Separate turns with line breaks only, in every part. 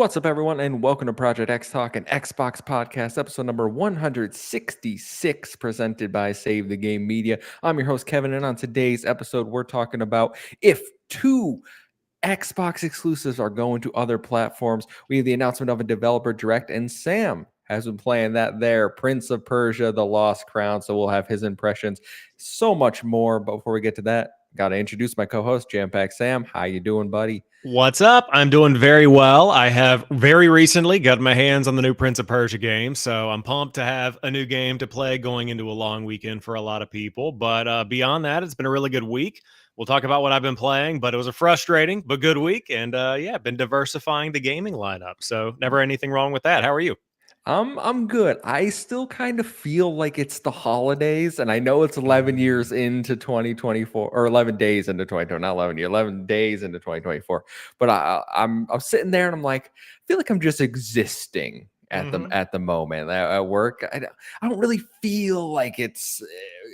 What's up, everyone, and welcome to Project XTalk, an Xbox podcast, episode number 166, presented by Save the Game Media. I'm your host, Kevin, and on today's episode, we're talking about if two Xbox exclusives are going to other platforms. We have the announcement of a developer direct, and Sam has been playing that there, Prince of Persia, The Lost Crown, so we'll have his impressions, so much more. But before we get to that, got to introduce my co-host, JamPackSam. How you doing, buddy?
What's up? I'm doing very well. I have very recently got my hands on the new Prince of Persia game, so I'm pumped to have a new game to play going into a long weekend for a lot of people. But beyond that, it's been a really good week. We'll talk about what I've been playing, but it was a frustrating but good week, and been diversifying the gaming lineup. So never anything wrong with that. How are you?
I'm good. I still kind of feel like it's the holidays, and I know it's 11 years into 2024, or 11 days into 2024, not 11 years, 11 days into 2024. But I'm sitting there and I'm like, I feel like I'm just existing at the moment at work. I don't really feel like it's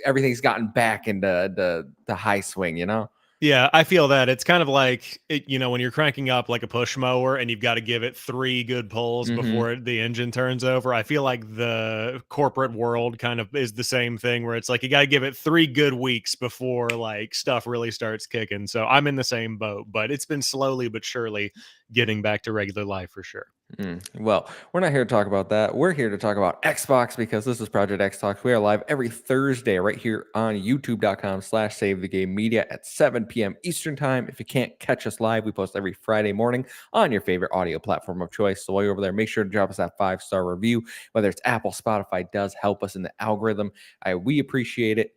everything's gotten back into the high swing, you know?
Yeah, I feel that. It's kind of like, when you're cranking up like a push mower and you've got to give it 3 good pulls before the engine turns over. I feel like the corporate world kind of is the same thing where it's like you got to give it 3 good weeks before like stuff really starts kicking. So I'm in the same boat, but it's been slowly but surely getting back to regular life for sure.
Well, we're not here to talk about that. We're here to talk about Xbox because this is Project XTalk. We are live every Thursday right here on youtube.com/Save the Game Media at 7 p.m. Eastern Time. If you can't catch us live, we post every Friday morning on your favorite audio platform of choice. So while you're over there, make sure to drop us that 5-star review. Whether it's Apple, Spotify, does help us in the algorithm. We appreciate it.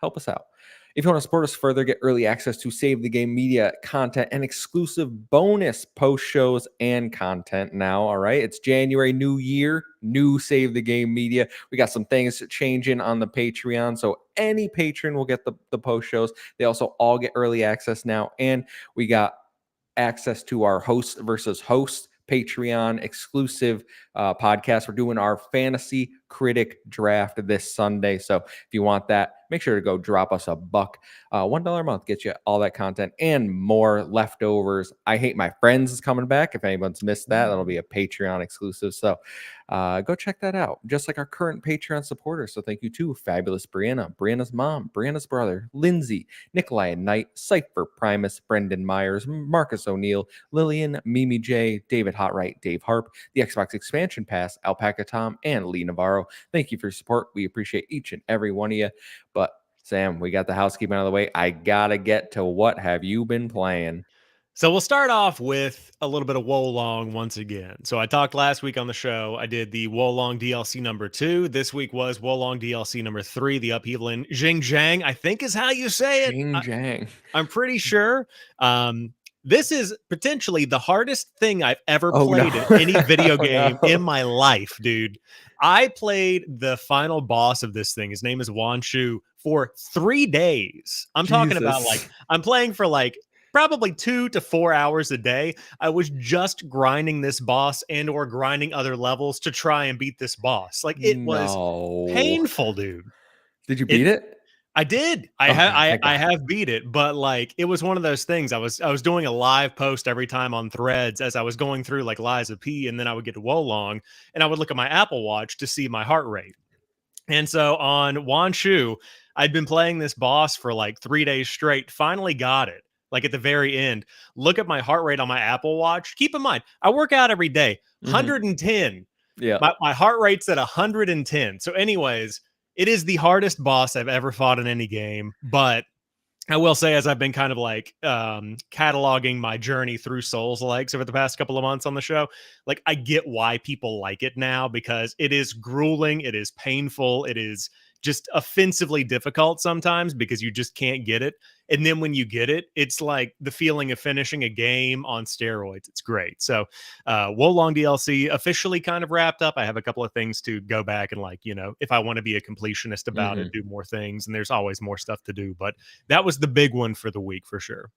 Help us out. If you want to support us further, get early access to Save the Game Media content and exclusive bonus post shows and content now. All right. It's January, new year, new Save the Game Media. We got some things changing on the Patreon. So any patron will get the post shows. They also all get early access now. And we got access to our host versus host Patreon exclusive podcast. We're doing our fantasy critic draft this Sunday. So if you want that, make sure to go drop us a buck. $1 a month gets you all that content and more leftovers. I Hate My Friends is coming back. If anyone's missed that, that'll be a Patreon exclusive. So go check that out. Just like our current Patreon supporters. So thank you to Fabulous Brianna, Brianna's mom, Brianna's brother, Lindsay, Nikolai and Knight, Cypher Primus, Brendan Myers, Marcus O'Neill, Lillian, Mimi J, David Hotright, Dave Harp, the Xbox Expansion Pass, Alpaca Tom, and Lee Navarro. Thank you for your support. We appreciate each and every one of you. But Sam, we got the housekeeping out of the way. I gotta get to what have you been playing?
So we'll start off with a little bit of Wolong once again. So I talked last week on the show. I did the Wolong DLC number 2. This week was Wolong DLC number 3, the upheaval in Xinjiang, I think is how you say it.
Xinjiang.
I'm pretty sure. This is potentially the hardest thing I've ever played in any video game in my life, dude. I played the final boss of this thing. His name is Whatcha for 3 days. I'm talking about like I'm playing for like probably 2 to 4 hours a day. I was just grinding this boss and or grinding other levels to try and beat this boss. Like it was painful, dude.
Did you beat it?
I did. I have beat it, but like it was one of those things. I was doing a live post every time on Threads as I was going through like Liza P, and then I would get to Wolong, and I would look at my Apple Watch to see my heart rate. And so on Whatcha, I'd been playing this boss for like 3 days straight. Finally got it. Like at the very end, look at my heart rate on my Apple Watch. Keep in mind, I work out every day. 110.
Yeah.
My heart rate's at 110. So, anyways. It is the hardest boss I've ever fought in any game, but I will say, as I've been kind of like cataloging my journey through Souls-likes over the past couple of months on the show, like I get why people like it now because it is grueling, it is painful, it is just offensively difficult sometimes because you just can't get it. And then when you get it, it's like the feeling of finishing a game on steroids. It's great. So Wolong DLC officially kind of wrapped up. I have a couple of things to go back and like, if I want to be a completionist about it, do more things. And there's always more stuff to do. But that was the big one for the week for sure.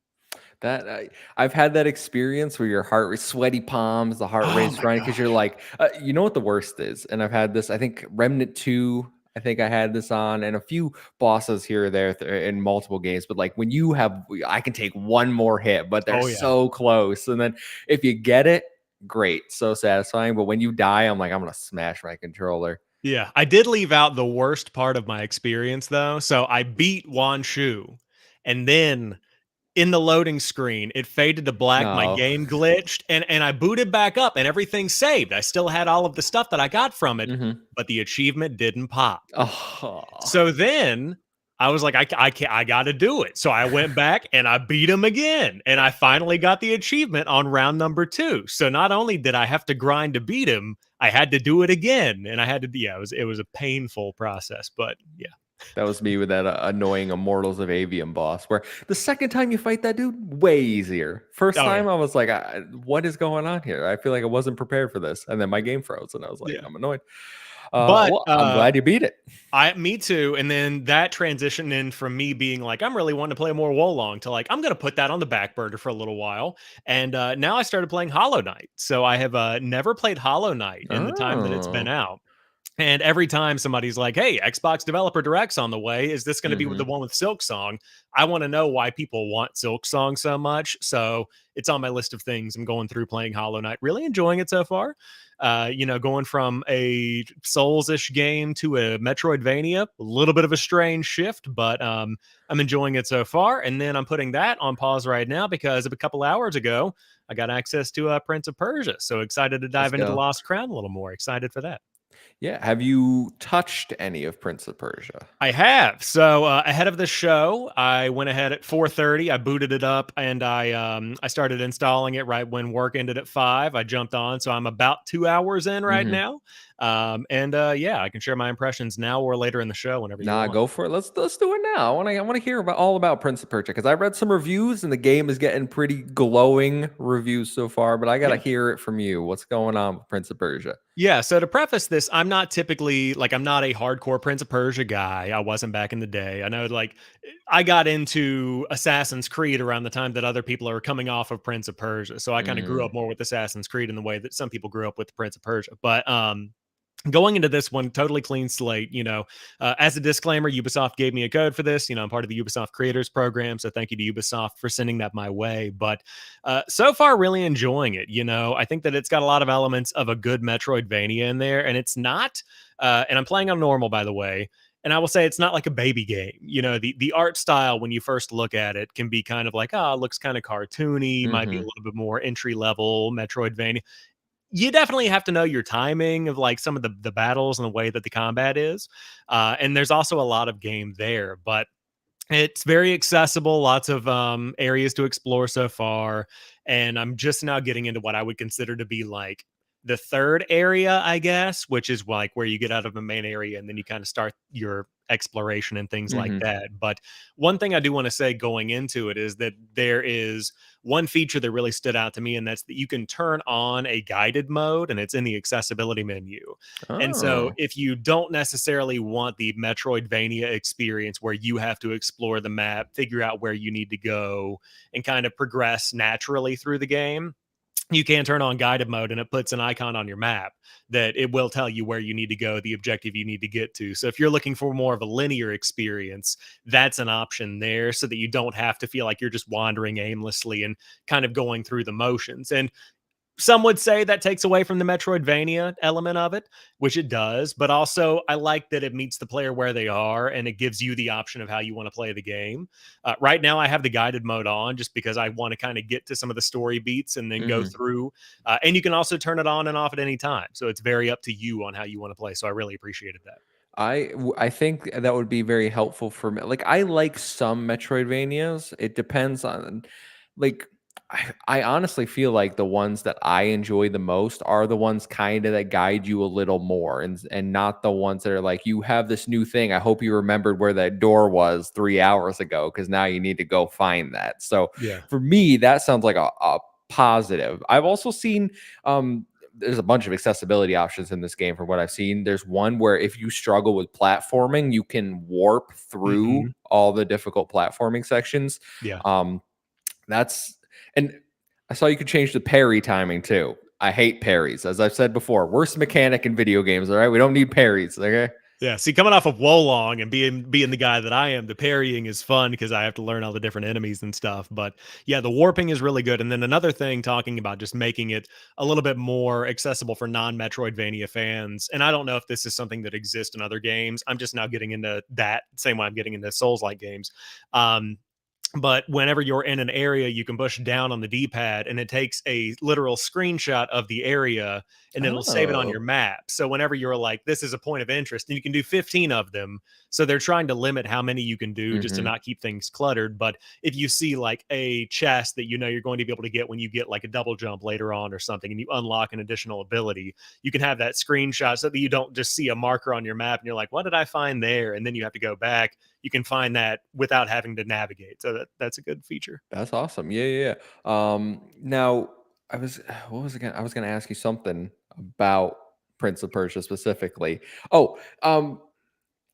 That I've had that experience where your heart rate, sweaty palms, the heart rate's running because you're like, you know what the worst is? And I've had this, I think Remnant 2, I think I had this on, and a few bosses here or there in multiple games. But like when I can take one more hit, but they're so close. And then if you get it, great, so satisfying. But when you die, I'm like, I'm gonna smash my controller.
Yeah, I did leave out the worst part of my experience though. So I beat Wan Shu, and then in the loading screen, it faded to black. My
No.
game glitched, and I booted back up, and everything saved. I still had all of the stuff that I got from it,
Mm-hmm.
but the achievement didn't pop.
Oh.
So then I was like, I got to do it. So I went back and I beat him again, and I finally got the achievement on round number 2. So not only did I have to grind to beat him, I had to do it again, and I had to. Yeah, it was a painful process, but yeah.
That was me with that annoying Immortals of Avium boss, where the second time you fight that dude, way easier. First
Oh yeah,
time, I was like, what is going on here? I feel like I wasn't prepared for this. And then my game froze, and I was like,
yeah.
I'm annoyed.
But
Well, I'm glad you beat it.
me too. And then that transitioned in from me being like, I'm really wanting to play more Wolong to like, I'm going to put that on the back burner for a little while. And now I started playing Hollow Knight. So I have never played Hollow Knight in the time that it's been
Oh.
out. And every time somebody's like, "Hey, Xbox Developer Direct's on the way. Is this going to be with the
Hmm.
one with Silk Song?" I want to know why people want Silk Song so much. So it's on my list of things. I'm going through playing Hollow Knight, really enjoying it so far. Going from a Souls-ish game to a Metroidvania, a little bit of a strange shift, but I'm enjoying it so far. And then I'm putting that on pause right now because of a couple hours ago, I got access to Prince of Persia. So excited to
Let's
dive into the
go.
Lost Crown a little more. Excited for that.
Yeah. Have you touched any of Prince of Persia?
I have. So ahead of the show, I went ahead at 4:30. I booted it up and I started installing it right when work ended at 5. I jumped on, so I'm about 2 hours in right
Hmm.
now. Yeah, I can share my impressions now or later in the show whenever you
Nah,
want.
go for it. Let's do it now. I want to hear about all about Prince of Persia because I read some reviews and the game is getting pretty glowing reviews so far. But I gotta
Yeah.
hear it from you. What's going on with Prince of Persia?
Yeah, so to preface this, I'm not typically like I'm not a hardcore Prince of Persia guy. I wasn't back in the day. I know like I got into Assassin's Creed around the time that other people are coming off of Prince of Persia. So I kind of grew
Mm,
up more with Assassin's Creed in the way that some people grew up with Prince of Persia. But going into this one, totally clean slate. As a disclaimer, Ubisoft gave me a code for this. I'm part of the Ubisoft Creators Program, so thank you to Ubisoft for sending that my way. But so far, really enjoying it. I think that it's got a lot of elements of a good Metroidvania in there, and it's not. And I'm playing on normal, by the way. And I will say it's not like a baby game. The art style when you first look at it can be kind of like, oh, it looks kind of cartoony, might be a
hmm.
little bit more entry level Metroidvania. You definitely have to know your timing of like some of the battles and the way that the combat is. And there's also a lot of game there, but it's very accessible, lots of areas to explore so far. And I'm just now getting into what I would consider to be like the third area, I guess, which is like where you get out of the main area and then you kind of start your exploration and things like
Hmm.
that. But one thing I do want to say going into it is that there is one feature that really stood out to me, and that's that you can turn on a guided mode and it's in the accessibility menu. And so,
Oh.
if you don't necessarily want the Metroidvania experience where you have to explore the map, figure out where you need to go, and kind of progress naturally through the game, you can turn on guided mode and it puts an icon on your map that it will tell you where you need to go, the objective you need to get to. So, if you're looking for more of a linear experience, that's an option there so that you don't have to feel like you're just wandering aimlessly and kind of going through the motions. And some would say that takes away from the Metroidvania element of it, which it does. But also, I like that it meets the player where they are and it gives you the option of how you want to play the game. Right now, I have the guided mode on just because I want to kind of get to some of the story beats and then go
Hmm.
through. And you can also turn it on and off at any time. So it's very up to you on how you want to play. So I really appreciated that.
I think that would be very helpful for me. Like I like some Metroidvanias. It depends on like I honestly feel like the ones that I enjoy the most are the ones kind of that guide you a little more and not the ones that are like you have this new thing. I hope you remembered where that door was 3 hours ago because now you need to go find that. So
Yeah.
for me that sounds like a positive. I've also seen there's a bunch of accessibility options in this game from what I've seen. There's one where if you struggle with platforming, you can warp through
Hmm.
all the difficult platforming sections.
Yeah.
Um, that's and I saw you could change the parry timing too. I hate parries, as I've said before. Worst mechanic in video games. All right, we don't need parries. Okay.
Yeah, see, coming off of Wolong and being the guy that I am, the parrying is fun because I have to learn all the different enemies and stuff. But yeah, the warping is really good. And then another thing, talking about just making it a little bit more accessible for non-Metroidvania fans. And I don't know if this is something that exists in other games. I'm just now getting into that same way I'm getting into Souls-like games. Um, but whenever you're in an area, you can push down on the D-pad and it takes a literal screenshot of the area and it'll save it on your
Oh.
map. So whenever you're like, this is a point of interest, and you can do 15 of them. So they're trying to limit how many you can do just to
Hmm.
not keep things cluttered. But if you see like a chest that you know you're going to be able to get when you get like a double jump later on or something, and you unlock an additional ability, you can have that screenshot so that you don't just see a marker on your map and you're like, what did I find there? And then you have to go back. You can find that without having to navigate. So that's a good feature.
That's awesome. Yeah, yeah, yeah. Now I was, what was again? I was going to ask you something about Prince of Persia specifically. Oh,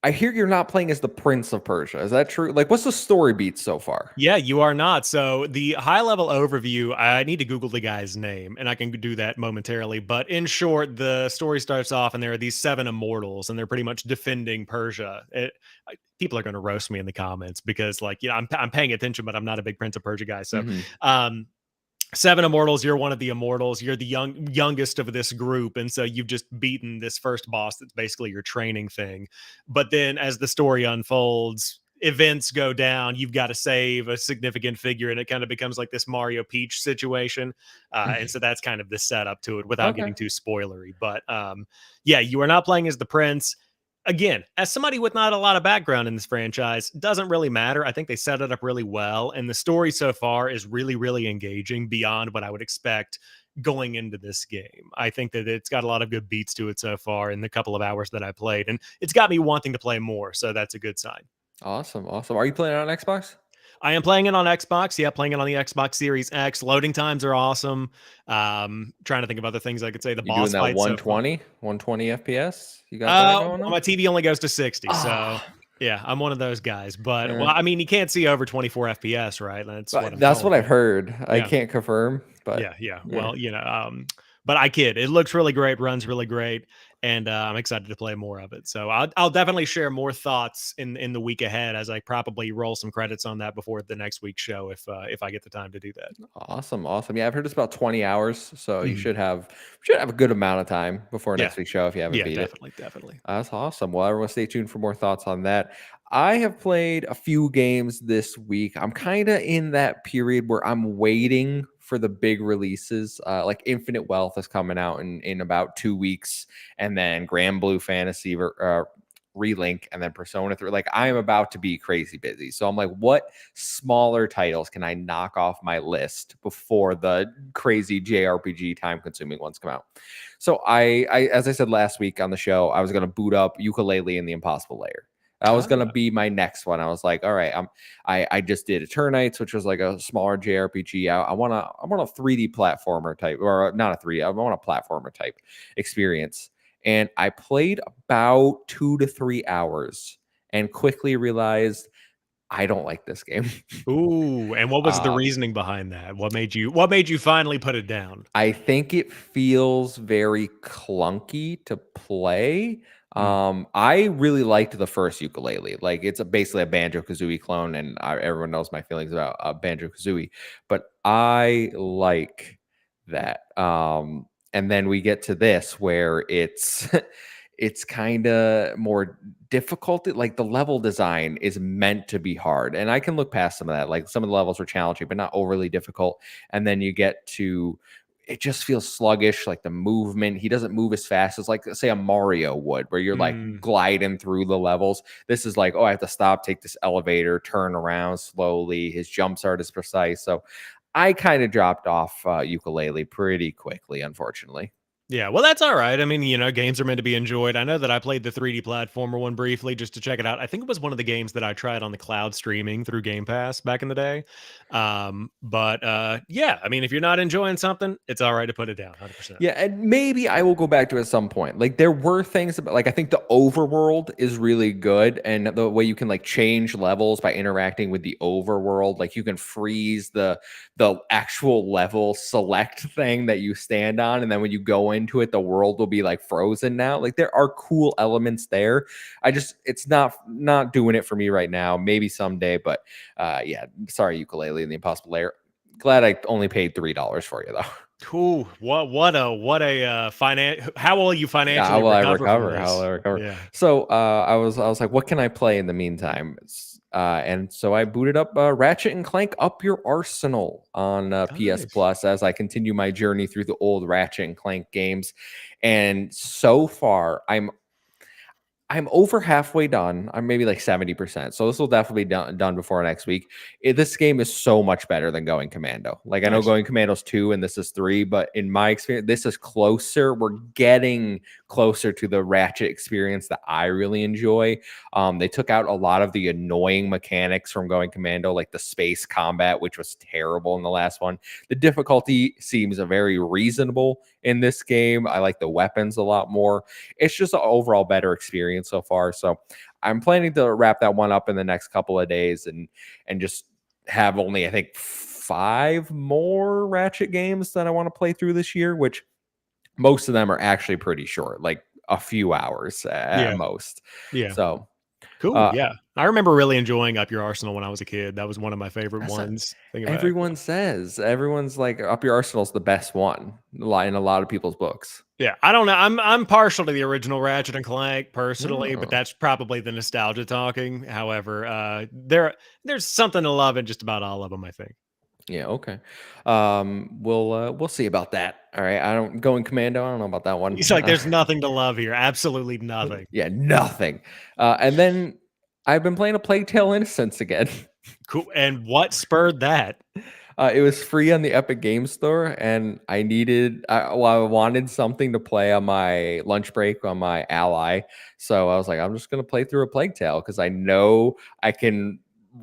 I hear you're not playing as the Prince of Persia. Is that true? Like, what's the story beat so far?
Yeah, you are not. So the high level overview, I need to Google the guy's name and I can do that momentarily. But in short, the story starts off and there are these seven immortals and they're pretty much defending Persia. People are going to roast me in the comments because like, I'm paying attention, but I'm not a big Prince of Persia guy. So,
Hmm.
um, seven immortals, you're one of the immortals, you're the youngest of this group, and so you've just beaten this first boss that's basically your training thing. But then as the story unfolds, events go down, you've got to save a significant figure and it kind of becomes like this Mario Peach situation. And so that's kind of the setup to it without
Okay.
getting too spoilery. But yeah, you are not playing as the prince. Again, as somebody with not a lot of background in this franchise, doesn't really matter. I think they set it up really well, and the story so far is really, really engaging beyond what I would expect going into this game. I think that it's got a lot of good beats to it so far in the couple of hours that I played, and it's got me wanting to play more, so that's a good sign.
Awesome. Awesome. Are you playing it on Xbox?
I am playing it on Xbox. Yeah, playing it on the Xbox Series X. Loading times are awesome. Trying to think of other things I could say. The
You doing
boss
that
fight so far.
120 FPS? You got that going
Well,
on?
my TV only goes to 60, so
Ah,
yeah, I'm one of those guys. But
eh.
well, I mean, you can't see over 24 FPS, right? That's what
But
I'm
that's what
told.
I've heard. I
Yeah.
can't confirm, but
Yeah, yeah.
yeah.
Well, but I kid. It looks really great, runs really great, and I'm excited to play more of it. So I'll definitely share more thoughts in the week ahead as I probably roll some credits on that before the next week's show if I get the time to do that.
Awesome, awesome. Yeah, I've heard it's about 20 hours, so you
Mhm.
should have a good amount of time before
Yeah,
next week's show if you haven't
yeah,
beat it.
definitely, definitely.
That's awesome. Well, everyone stay tuned for more thoughts on that. I have played a few games this week. I'm kind of in that period where I'm waiting for the big releases. Like Infinite Wealth is coming out in about 2 weeks, and then Grand Blue Fantasy Relink, and then Persona 3. Like I am about to be crazy busy. So I'm like, what smaller titles can I knock off my list before the crazy JRPG time consuming ones come out? So as I said last week on the show, I was gonna boot up Ukulele and the Impossible Layer. That was gonna
Ah,
be my next one. I was like, all right, I just did Eternites, which was like a smaller JRPG. I want a 3D platformer type, or not a 3D. I want a platformer type experience. And I played about 2 to 3 hours and quickly realized I don't like this game.
ooh, and what was the
um,
reasoning behind that? What made you finally put it down?
I think it feels very clunky to play.
Mm,
I really liked the first ukulele. Like it's basically a Banjo Kazooie clone, and everyone knows my feelings about Banjo Kazooie, but I like that. And then we get to this where it's it's kind of more difficult. Like the level design is meant to be hard, and I can look past some of that. Like some of the levels were challenging, but not overly difficult. And then you get to it just feels sluggish, like the movement. He doesn't move as fast as like say a Mario would, where you're like
mm.
gliding through the levels. This is like, oh, I have to stop, take this elevator, turn around slowly. His jumps aren't as precise. So I kind of dropped off ukulele pretty quickly, unfortunately.
Yeah, well, that's all right. I mean, games are meant to be enjoyed. I know that I played the 3D platformer one briefly just to check it out. I think it was one of the games that I tried on the cloud streaming through Game Pass back in the day. But yeah, I mean, if you're not enjoying something, it's all right to put it down 100%.
Yeah, and maybe I will go back to it at some point. Like there were things about like I think the overworld is really good, and the way you can like change levels by interacting with the overworld. Like you can freeze the actual level select thing that you stand on, and then when you go into it, the world will be like frozen now. Like there are cool elements there. It's not doing it for me right now. Maybe someday, but yeah, sorry, Ukulele and the Impossible Lair. Glad I only paid $3 for you though.
Cool. What a how will you
Yeah, how
financially
will I
recover from
recover? How will I
this?
recover?
Yeah.
So I was like, what can I play in the meantime? And so I booted up Ratchet and Clank Up Your Arsenal on PS
Nice.
Plus as I continue my journey through the old Ratchet and Clank games. And so far, I'm over halfway done. I'm maybe like 70%. So this will definitely be done before next week. This game is so much better than Going Commando. Like I know
Nice.
Going Commando's 2 and this is 3, but in my experience, this is closer. We're getting closer to the Ratchet experience that I really enjoy. They took out a lot of the annoying mechanics from Going Commando, like the space combat, which was terrible in the last one. The difficulty seems very reasonable in this game. I like the weapons a lot more. It's just an overall better experience so far. So I'm planning to wrap that one up in the next couple of days and just have only I think 5 more Ratchet games that I want to play through this year, which most of them are actually pretty short, like a few hours at
Yeah.
most.
Yeah.
So
Cool. Yeah. I remember really enjoying Up Your Arsenal when I was a kid. That was one of my favorite
that's a,
ones. Think about it.
everyone's like Up Your Arsenal's the best one in a lot of people's books.
Yeah, I don't know. I'm partial to the original Ratchet and Clank personally, but
Oh.
that's probably the nostalgia talking. However, there's something to love in just about all of them, I think.
Yeah, okay. We'll see about that. All right. I don't Going Commando. I don't know about that one.
It's like there's nothing to love here. Absolutely nothing.
Yeah, nothing. And then I've been playing a Plague Tale Innocence again.
Cool. And what spurred that?
It was free on the Epic Game Store, and I wanted something to play on my lunch break on my Ally. So I was like, I'm just gonna play through a Plague Tale because I know I can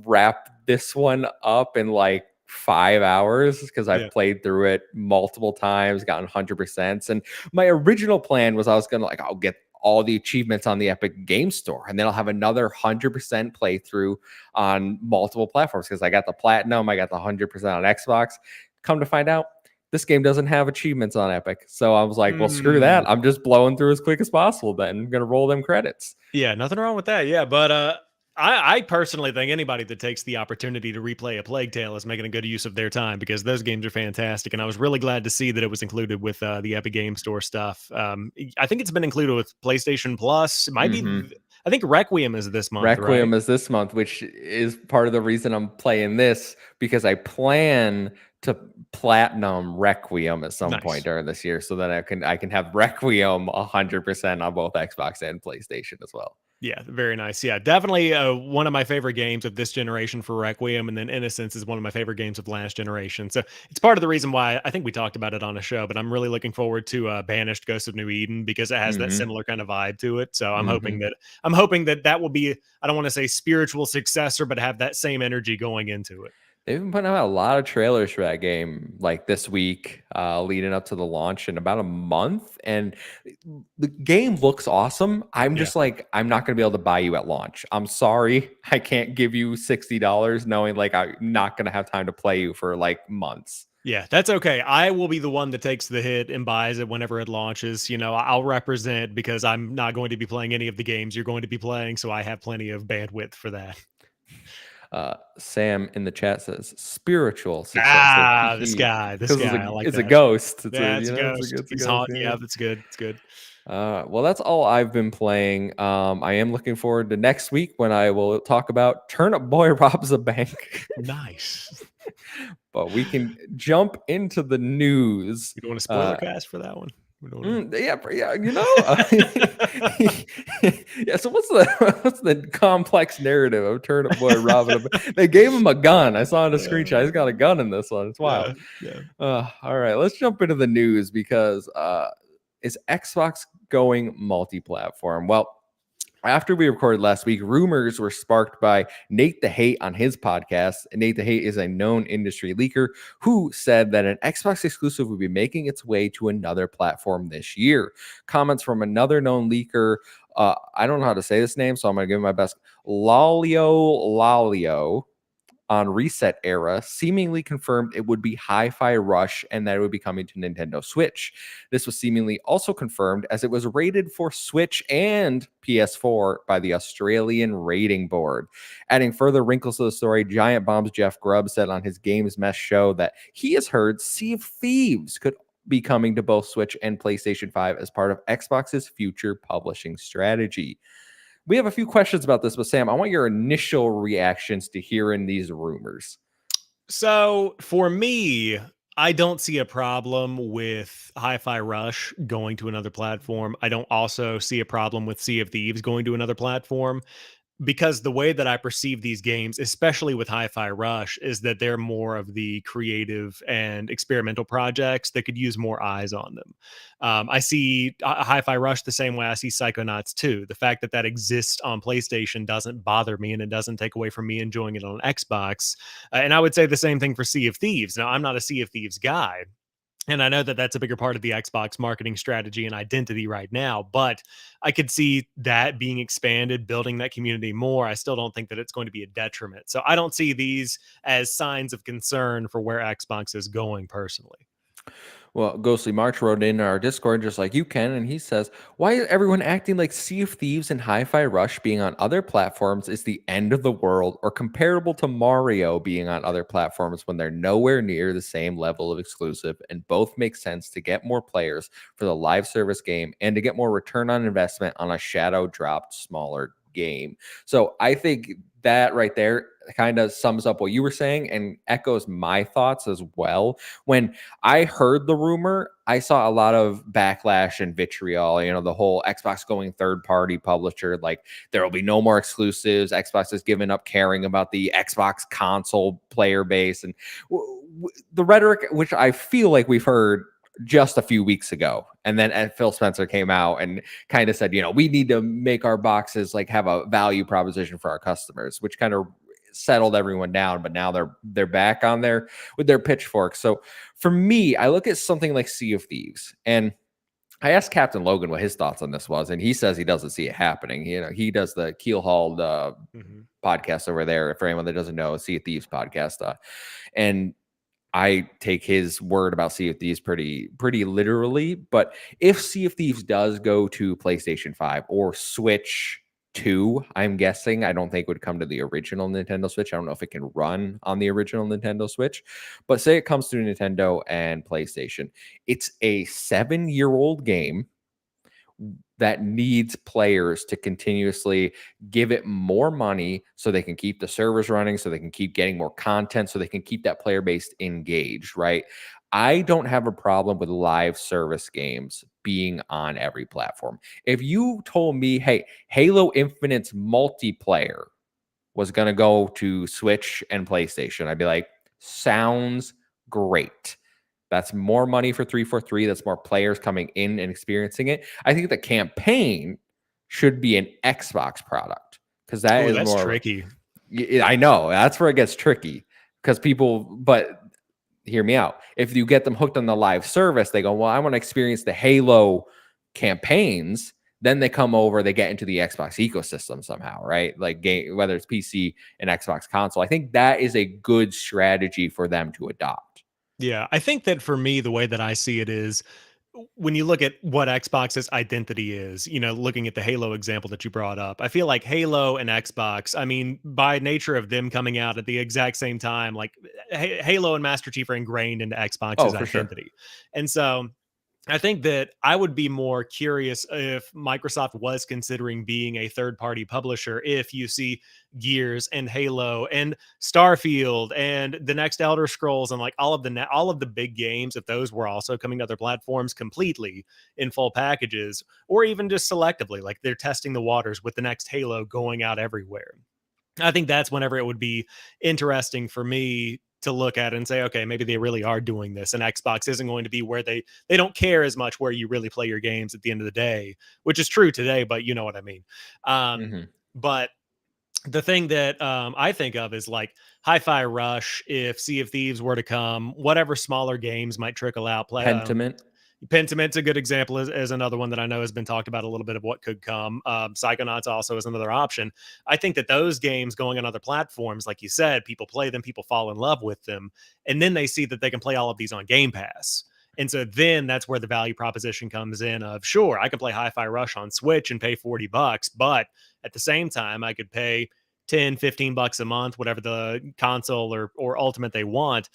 wrap this one up in like 5 hours because
Yeah.
I've played through it multiple times, gotten 100%. And my original plan was I was gonna like I'll get all the achievements on the Epic Game Store, and then I'll have another 100% playthrough on multiple platforms because I got the platinum, I got the 100% on Xbox. Come to find out, this game doesn't have achievements on Epic. So I was like, well, screw
Mm.
that. I'm just blowing through as quick as possible then. I'm going to roll them credits.
Yeah, nothing wrong with that. Yeah, but I personally think anybody that takes the opportunity to replay a Plague Tale is making a good use of their time because those games are fantastic, and I was really glad to see that it was included with the Epic Game Store stuff. I think it's been included with PlayStation Plus. It might be.
Mm-hmm.
I think Requiem is this month, right?
Requiem is this month, which is part of the reason I'm playing this because I plan to platinum Requiem at some point
Nice.
during this year, so that I can have Requiem 100% on both Xbox and PlayStation as well.
Yeah, very nice. Yeah, definitely one of my favorite games of this generation for Requiem, and then Innocence is one of my favorite games of last generation. So it's part of the reason why I think we talked about it on a show, but I'm really looking forward to Banished Ghosts of New Eden because it has that
Mm-hmm.
similar kind of vibe to it. So
Mm-hmm.
I'm hoping that that will be, I don't want to say spiritual successor, but have that same energy going into it.
They've been putting out a lot of trailers for that game, like this week, leading up to the launch in about a month. And the game looks awesome. I'm
Yeah.
just like, I'm not going to be able to buy you at launch. I'm sorry. I can't give you $60 knowing like I'm not going to have time to play you for like months.
Yeah, that's okay. I will be the one that takes the hit and buys it whenever it launches. You know, I'll represent because I'm not going to be playing any of the games you're going to be playing, so I have plenty of bandwidth for that.
Sam in the chat says spiritual successor
Ah, this
because
guy. I like
it's a
that.
ghost. It's a
Yeah, it's a ghost.
it's a
He's
ghost.
hot.
Yeah.
Yeah, that's good. It's good.
Well, that's all I've been playing. I am looking forward to next week when I will talk about Turnip Boy robs a bank.
Nice.
But we can jump into the news.
You don't want to spoiler cast for that one? We don't wanna-
Yeah, yeah. So what's the complex narrative of Turnip Boy robbing a bank? They gave him a gun. I saw in a screenshot. He's got a gun in this one. It's wild.
Yeah.
All right, let's jump into the news because is Xbox going multi-platform? Well, after we recorded last week, rumors were sparked by Nate the Hate on his podcast. Nate the Hate is a known industry leaker who said that an Xbox exclusive would be making its way to another platform this year. Comments from another known leaker, I don't know how to say this name, so I'm going to give him my best. Lalio on Reset Era seemingly confirmed it would be Hi-Fi Rush and that it would be coming to Nintendo Switch. This was seemingly also confirmed as it was rated for Switch and PS4 by the Australian Rating Board. Adding further wrinkles to the story, Giant Bomb's Jeff Grubb said on his Games Mess show that he has heard Sea of Thieves could be coming to both Switch and PlayStation 5 as part of Xbox's future publishing strategy. We have a few questions about this, but Sam, I want your initial reactions to hearing these rumors.
So for me, I don't see a problem with Hi-Fi Rush going to another platform. I don't also see a problem with Sea of Thieves going to another platform, because the way that I perceive these games, especially with Hi-Fi Rush, is that they're more of the creative and experimental projects that could use more eyes on them. I see Hi-Fi Rush the same way I see Psychonauts 2. The fact that that exists on PlayStation doesn't bother me, and it doesn't take away from me enjoying it on Xbox. And I would say the same thing for Sea of Thieves. Now, I'm not a Sea of Thieves guy, and I know that that's a bigger part of the Xbox marketing strategy and identity right now, but I could see that being expanded, building that community more. I still don't think that it's going to be a detriment. So I don't see these as signs of concern for where Xbox is going personally.
Well, Ghostly March wrote in our Discord just like you can, and he says, why is everyone acting like Sea of Thieves and Hi-Fi Rush being on other platforms is the end of the world or comparable to Mario being on other platforms when they're nowhere near the same level of exclusive and both make sense to get more players for the live service game and to get more return on investment on a shadow dropped smaller game. So I think that right there kind of sums up what you were saying and echoes my thoughts as well. When I heard the rumor, I saw a lot of backlash and vitriol, the whole Xbox going third party publisher, like there will be no more exclusives. Xbox has given up caring about the Xbox console player base. And the rhetoric, which I feel like we've heard just a few weeks ago. And then Phil Spencer came out and kind of said, we need to make our boxes like have a value proposition for our customers, which kind of settled everyone down. But now they're back on there with their pitchforks. So for me, I look at something like Sea of Thieves, and I asked Captain Logan what his thoughts on this was, and he says he doesn't see it happening. He does the Keelhauled podcast over there. For anyone that doesn't know, Sea of Thieves podcast, and I take his word about Sea of Thieves pretty literally. But if Sea of Thieves does go to PlayStation 5 or Switch 2, I'm guessing, I don't think it would come to the original Nintendo Switch. I don't know if it can run on the original Nintendo Switch, but say it comes to Nintendo and PlayStation. It's a 7-year-old game that needs players to continuously give it more money so they can keep the servers running, so they can keep getting more content, so they can keep that player base engaged, right? I don't have a problem with live service games being on every platform. If you told me, hey, Halo Infinite's multiplayer was going to go to Switch and PlayStation, I'd be like, sounds great. That's more money for 343. That's more players coming in and experiencing it. I think the campaign should be an Xbox product because that
Oh,
is
that's
more.
tricky.
I know that's where it gets tricky because but hear me out. If you get them hooked on the live service, they go, well, I want to experience the Halo campaigns. Then they come over, they get into the Xbox ecosystem somehow, right? Like whether it's PC and Xbox console. I think that is a good strategy for them to adopt.
Yeah, I think that for me, the way that I see it is when you look at what Xbox's identity is, looking at the Halo example that you brought up, I feel like Halo and Xbox, I mean, by nature of them coming out at the exact same time, like Halo and Master Chief are ingrained into
Oh,
Xbox's
for sure.
identity. And so I think that I would be more curious if Microsoft was considering being a third party publisher. If you see Gears and Halo and Starfield and the next Elder Scrolls and like all of the big games, if those were also coming to other platforms completely in full packages, or even just selectively, like they're testing the waters with the next Halo going out everywhere. I think that's whenever it would be interesting for me to look at and say, okay, maybe they really are doing this, and Xbox isn't going to be where they don't care as much where you really play your games at the end of the day, which is true today, but you know what I mean.
Mm-hmm.
But the thing that I think of is like Hi-Fi Rush. If Sea of Thieves were to come, whatever smaller games might trickle out,
Pentiment.
Pentiment's a good example, is another one that I know has been talked about a little bit of what could come. Psychonauts also is another option. I think that those games going on other platforms, like you said, people play them, people fall in love with them, and then they see that they can play all of these on Game Pass. And so then that's where the value proposition comes in of, sure, I can play Hi-Fi Rush on Switch and pay $40, but at the same time, I could pay 10, $15 a month, whatever the console or ultimate they want,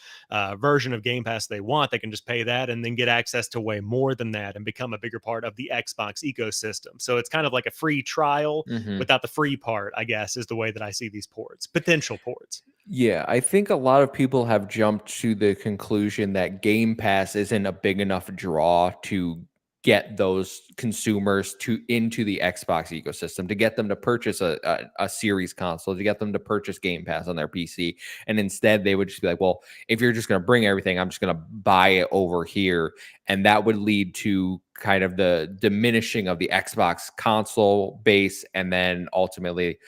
version of Game Pass they want. They can just pay that and then get access to way more than that and become a bigger part of the Xbox ecosystem. So it's kind of like a free trial
Mhm.
without the free part, I guess, is the way that I see these ports, potential ports.
Yeah, I think a lot of people have jumped to the conclusion that Game Pass isn't a big enough draw to get those consumers to into the Xbox ecosystem, to get them to purchase a series console, to get them to purchase Game Pass on their PC. And instead they would just be like, well, if you're just going to bring everything, I'm just going to buy it over here. And that would lead to kind of the diminishing of the Xbox console base. And then ultimately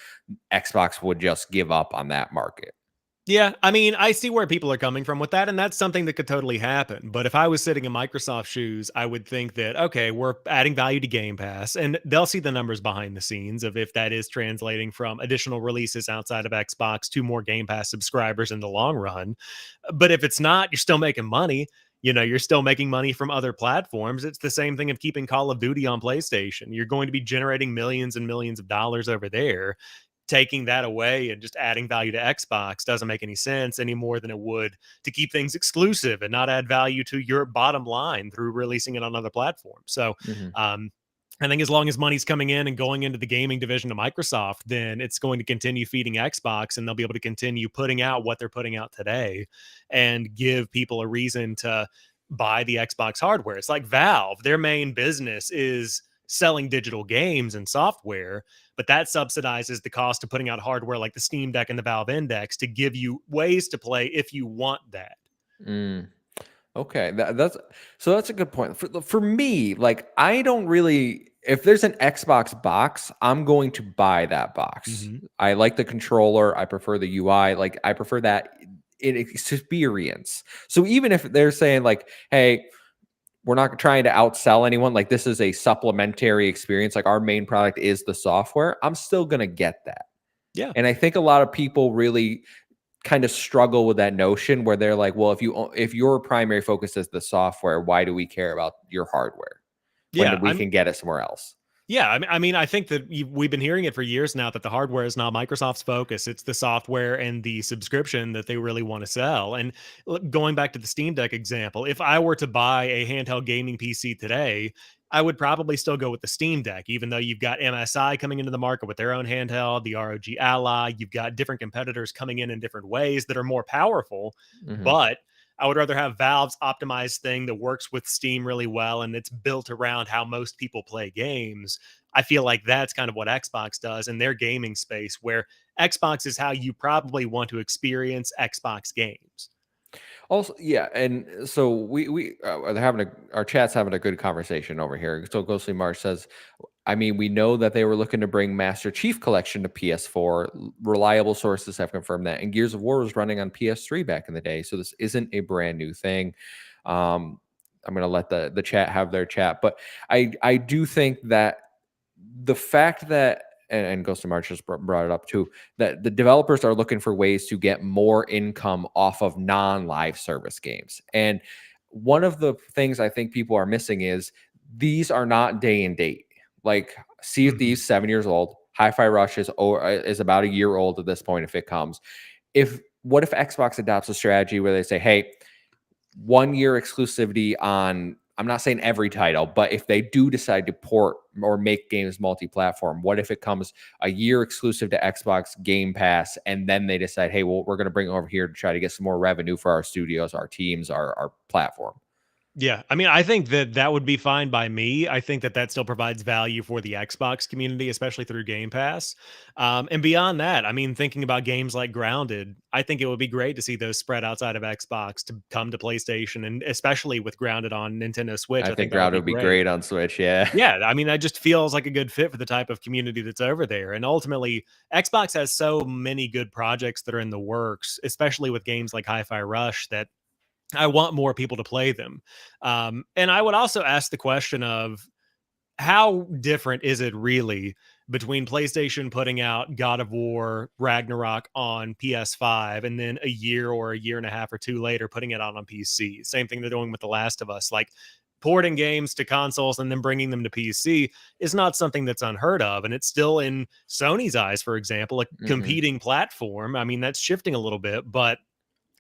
Xbox would just give up on that market.
Yeah, I mean, I see where people are coming from with that, and that's something that could totally happen. But if I was sitting in Microsoft shoes, I would think that, okay, we're adding value to Game Pass, and they'll see the numbers behind the scenes of if that is translating from additional releases outside of Xbox to more Game Pass subscribers in the long run. But if it's not, you're still making money. You're still making money from other platforms. It's the same thing of keeping Call of Duty on PlayStation. You're going to be generating millions and millions of dollars over there. Taking that away and just adding value to Xbox doesn't make any sense any more than it would to keep things exclusive and not add value to your bottom line through releasing it on other platforms. So,
Mhm.
um, I think as long as money's coming in and going into the gaming division of Microsoft, then it's going to continue feeding Xbox and they'll be able to continue putting out what they're putting out today and give people a reason to buy the Xbox hardware. It's like Valve, their main business is selling digital games and software, but that subsidizes the cost of putting out hardware like the Steam Deck and the Valve Index to give you ways to play if you want that.
Mm. Okay, that's a good point. For me, like I don't really if there's an Xbox box, I'm going to buy that box.
Mhm.
I like the controller, I prefer the UI, like I prefer that experience. So even if they're saying like, "Hey, we're not trying to outsell anyone, like this is a supplementary experience, like our main product is the software," I'm still going to get that.
Yeah.
And I think a lot of people really kind of struggle with that notion where they're like, well, if your primary focus is the software, why do we care about your hardware when
Yeah.
we can get it somewhere else?
Yeah, I mean, I think that we've been hearing it for years now that the hardware is not Microsoft's focus. It's the software and the subscription that they really want to sell. And going back to the Steam Deck example, if I were to buy a handheld gaming PC today, I would probably still go with the Steam Deck, even though you've got MSI coming into the market with their own handheld, the ROG Ally. You've got different competitors coming in different ways that are more powerful.
Hmm.
But I would rather have Valve's optimized thing that works with Steam really well and it's built around how most people play games. I feel like that's kind of what Xbox does in their gaming space, where Xbox is how you probably want to experience Xbox games.
Also, yeah, and so we are having our chat's having a good conversation over here. So Ghostly Marsh says, I mean, we know that they were looking to bring Master Chief Collection to PS4. Reliable sources have confirmed that, and Gears of War was running on PS3 back in the day, so this isn't a brand new thing. I'm going to let the chat have their chat, but I do think that the fact that and Ghost of March just brought it up too, that the developers are looking for ways to get more income off of non-live service games. And one of the things I think people are missing is these are not day and date. Like Sea of
Mhm.
Thieves, 7 years old. Hi-Fi Rush is about a year old at this point if it comes. If what if Xbox adopts a strategy where they say, hey, 1 year exclusivity on, I'm not saying every title, but if they do decide to port or make games multi-platform, what if it comes a year exclusive to Xbox Game Pass and then they decide, hey, well, we're going to bring it over here to try to get some more revenue for our studios, our teams, our platform.
Yeah, I mean, I think that that would be fine by me. I think that that still provides value for the Xbox community, especially through Game Pass. And beyond that, I mean, thinking about games like Grounded, I think it would be great to see those spread outside of Xbox to come to PlayStation, and especially with Grounded on Nintendo Switch.
I
I think
think
that would
Grounded
be
would be
great.
great on Switch. Yeah.
Yeah, I mean, that just feels like a good fit for the type of community that's over there. And ultimately, Xbox has so many good projects that are in the works, especially with games like Hi-Fi Rush, that I want more people to play them. And I would also ask the question of how different is it really between PlayStation putting out God of War Ragnarok on PS5 and then a year or a year and a half or two later putting it out on PC? Same thing they're doing with The Last of Us. Like porting games to consoles and then bringing them to PC is not something that's unheard of. And it's still in Sony's eyes, for example, a
Hmm.
competing platform. I mean, that's shifting a little bit, but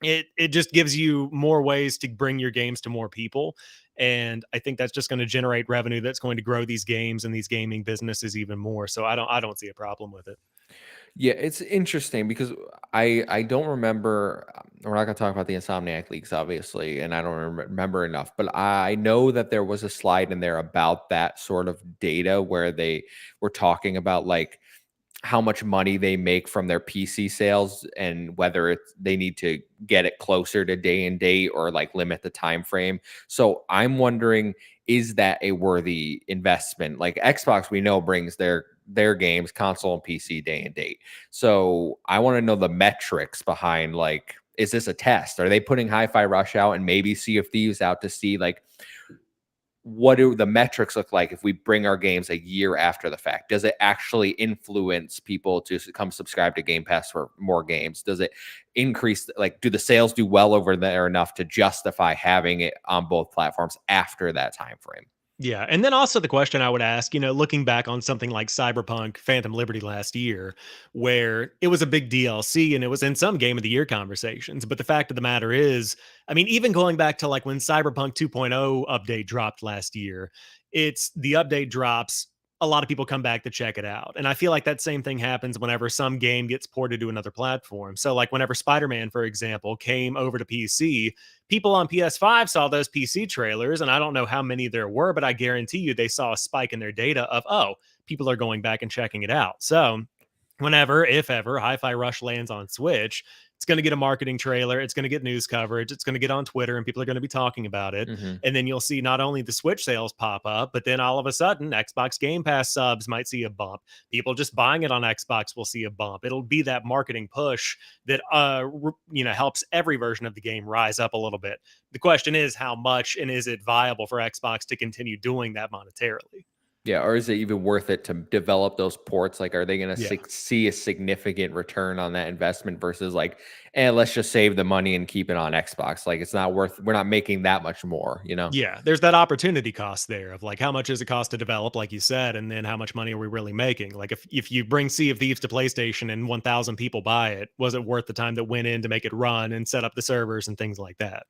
it just gives you more ways to bring your games to more people, and I think that's just going to generate revenue that's going to grow these games and these gaming businesses even more. So I don't see a problem with it.
Yeah, it's interesting because I don't remember. We're not going to talk about the Insomniac leaks, obviously, and I don't remember enough. But I know that there was a slide in there about that sort of data where they were talking about like how much money they make from their PC sales and whether it's they need to get it closer to day and date or like limit the time frame. So I'm wondering, is that a worthy investment? Like Xbox, we know brings their games, console and PC day and date. So I want to know the metrics behind like, is this a test? Are they putting Hi-Fi Rush out and maybe Sea of Thieves out to see like what do the metrics look like if we bring our games a year after the fact? Does it actually influence people to come subscribe to Game Pass for more games? Does it increase, like, do the sales do well over there enough to justify having it on both platforms after that time frame?
Yeah, and then also the question I would ask, looking back on something like Cyberpunk Phantom Liberty last year, where it was a big DLC and it was in some game of the year conversations. But the fact of the matter is, I mean, even going back to like when Cyberpunk 2.0 update dropped last year, it's the update drops. A lot of people come back to check it out. And I feel like that same thing happens whenever some game gets ported to another platform. So, like, whenever Spider Man, for example, came over to PC, people on PS5 saw those PC trailers, and I don't know how many there were, but I guarantee you they saw a spike in their data of, oh, people are going back and checking it out. So, whenever, if ever, Hi-Fi Rush lands on Switch, it's going to get a marketing trailer, it's going to get news coverage, it's going to get on Twitter, and people are going to be talking about it.
Hmm.
And then you'll see not only the Switch sales pop up, but then all of a sudden, Xbox Game Pass subs might see a bump. People just buying it on Xbox will see a bump. It'll be that marketing push that helps every version of the game rise up a little bit. The question is how much, and is it viable for Xbox to continue doing that monetarily?
Yeah, or is it even worth it to develop those ports? Like, are they going to
Yeah.
see a significant return on that investment versus like, let's just save the money and keep it on Xbox? Like, it's not worth. We're not making that much more, you know?
Yeah, there's that opportunity cost there of like how much does it cost to develop, like you said, and then how much money are we really making? Like if you bring Sea of Thieves to PlayStation and 1,000 people buy it, was it worth the time that went in to make it run and set up the servers and things like that?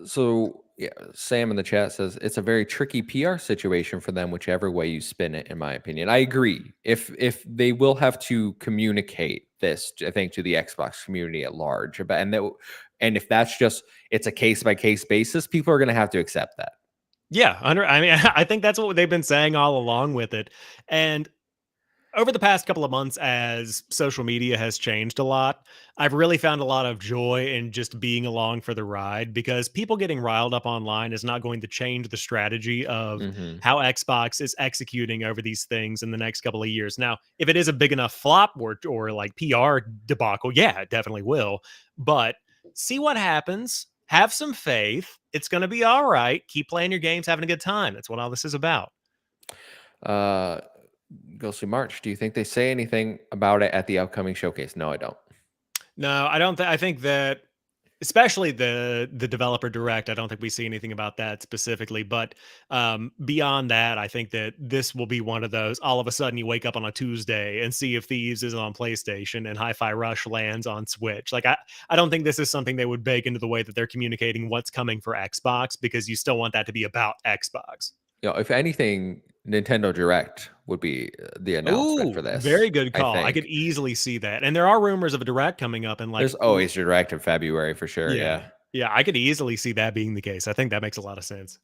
So yeah, Sam in the chat says it's a very tricky PR situation for them, whichever way you spin it, in my opinion. I agree. If they will have to communicate this, I think, to the Xbox community at large, about and if that's just it's a case by case basis, people are gonna have to accept that.
Yeah, I mean, I think that's what they've been saying all along with it. And over the past couple of months, as social media has changed a lot, I've really found a lot of joy in just being along for the ride, because people getting riled up online is not going to change the strategy of
Hmm.
how Xbox is executing over these things in the next couple of years. Now, if it is a big enough flop or like PR debacle, yeah, it definitely will. But see what happens. Have some faith. It's going to be all right. Keep playing your games, having a good time. That's what all this is about.
Uh, Ghostly March, do you think they say anything about it at the upcoming showcase? No, I don't.
No, I don't. I think that, especially the developer direct, I don't think we see anything about that specifically. But beyond that, I think that this will be one of those. All of a sudden, you wake up on a Tuesday and Sea of Thieves is on PlayStation and Hi-Fi Rush lands on Switch. Like I don't think this is something they would bake into the way that they're communicating what's coming for Xbox, because you still want that to be about Xbox.
You know, if anything, Nintendo Direct would be the announcement for
Ooh,
this.
very good
I
call. I could
think
easily see that. And there are rumors of a direct coming up in like
there's always Direct in February for sure.
yeah.
Yeah.
Yeah, I could easily see that being the case. I think that makes a lot of sense.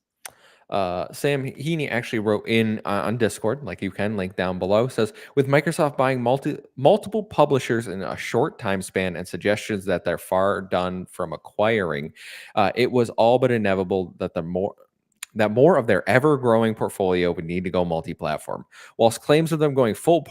Sam Heaney actually wrote in on Discord, like you can link down below, says with Microsoft buying multiple publishers in a short time span and suggestions that they're far done from acquiring, it was all but inevitable that the more that more of their ever-growing portfolio would need to go multi-platform. Whilst claims of them going full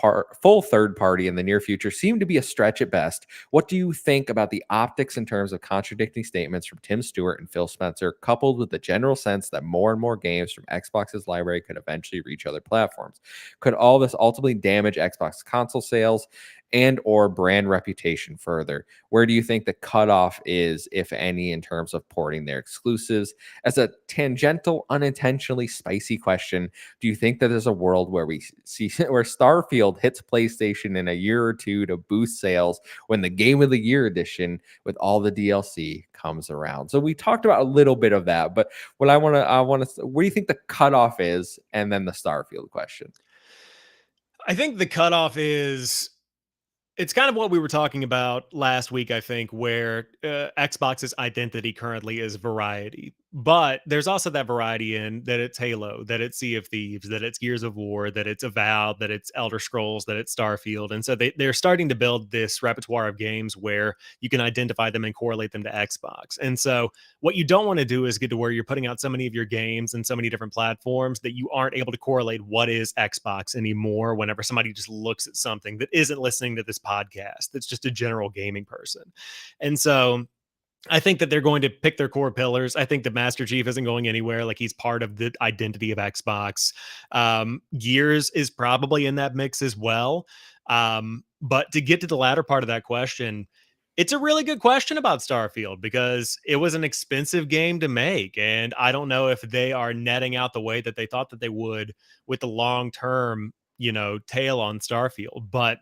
third party in the near future seem to be a stretch at best, what do you think about the optics in terms of contradicting statements from Tim Stewart and Phil Spencer, coupled with the general sense that more and more games from Xbox's library could eventually reach other platforms? Could all this ultimately damage Xbox console sales and or brand reputation further? Where do you think the cutoff is, if any, in terms of porting their exclusives? As a tangential, unintentionally spicy question, do you think that there's a world where we see where Starfield hits PlayStation in a year or two to boost sales when the Game of the Year edition with all the DLC comes around? So we talked about a little bit of that, but what I want to, where do you think the cutoff is, and then the Starfield question?
I think the cutoff is it's kind of what we were talking about last week, I think, where Xbox's identity currently is variety. But there's also that variety in that it's Halo, that it's Sea of Thieves, that it's Gears of War, that it's Avowed, that it's Elder Scrolls, that it's Starfield. And so they're starting to build this repertoire of games where you can identify them and correlate them to Xbox. And so what you don't want to do is get to where you're putting out so many of your games and so many different platforms that you aren't able to correlate what is Xbox anymore whenever somebody just looks at something that isn't listening to this podcast, that's just a general gaming person. And so I think that they're going to pick their core pillars. I think the Master Chief isn't going anywhere. Like, he's part of the identity of Xbox. Gears is probably in that mix as well. But to get to the latter part of that question, it's a really good question about Starfield because it was an expensive game to make. And I don't know if they are netting out the way that they thought that they would with the long term, tail on Starfield. But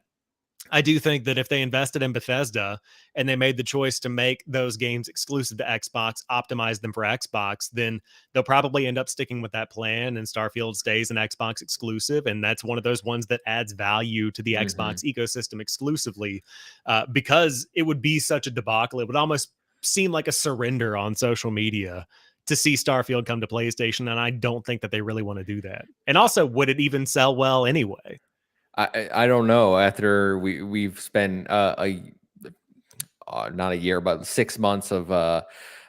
I do think that if they invested in Bethesda and they made the choice to make those games exclusive to Xbox, optimize them for Xbox, then they'll probably end up sticking with that plan, and Starfield stays an Xbox exclusive. And that's one of those ones that adds value to the
Mhm.
Xbox ecosystem exclusively, because it would be such a debacle. It would almost seem like a surrender on social media to see Starfield come to PlayStation. And I don't think that they really want to do that. And also, would it even sell well anyway?
I don't know. After we've spent not a year, but 6 months of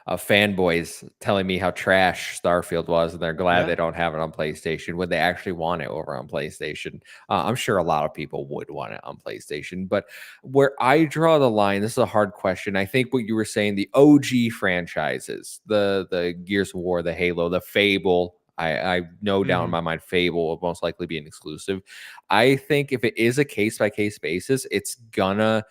fanboys telling me how trash Starfield was, and they're glad
Yeah.
they don't have it on PlayStation. Would they actually want it over on PlayStation? I'm sure a lot of people would want it on PlayStation, but where I draw the line, this is a hard question. I think what you were saying, the OG franchises, the Gears of War, the Halo, the Fable. I know down in
Mhm.
my mind Fable will most likely be an exclusive. I think if it is a case by case basis, it's gonna